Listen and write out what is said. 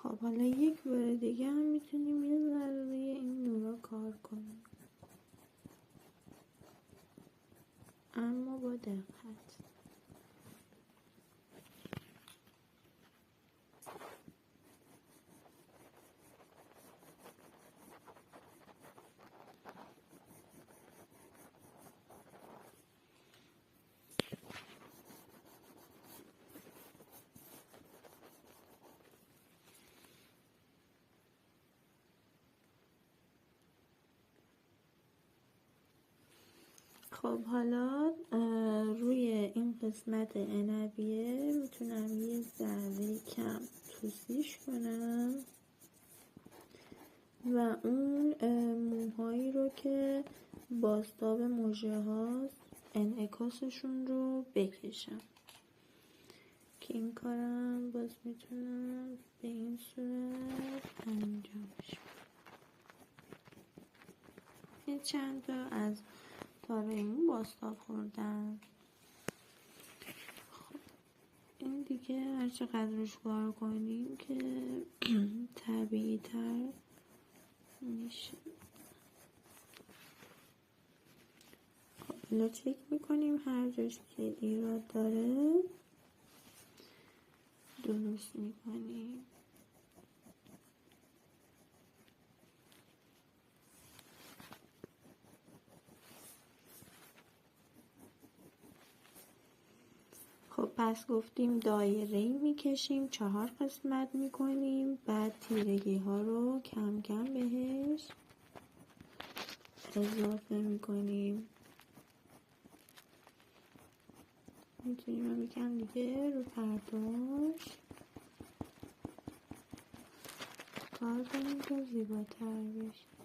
خب حالا یک بار دیگه هم میتونیم یه ذره روی این نورا کار کنیم، اما با دقت. خب حالا روی این قسمت عنبیه میتونم یه ذره کم توسیش کنم و اون موهایی رو که بازتاب مژه هاست انعکاسشون رو بکشم، که این کارم باز میتونم به این صورت انجامش بدم. یه چند تا از تاره‌مون بازتاب خوردن. خب این دیگه هر چقدر روش کار کنیم که طبیعی تر میشه. خب حالا چک میکنیم هر جاش که ایراد داره درست میکنیم. خب پس گفتیم دایره‌ای میکشیم، 4 قسمت میکنیم، بعد تیرگی ها رو کم کم بهش اضافه میکنیم. میتونیم هم یکم دیگه رو پرداش کار کنیم تا زیباتر بشه.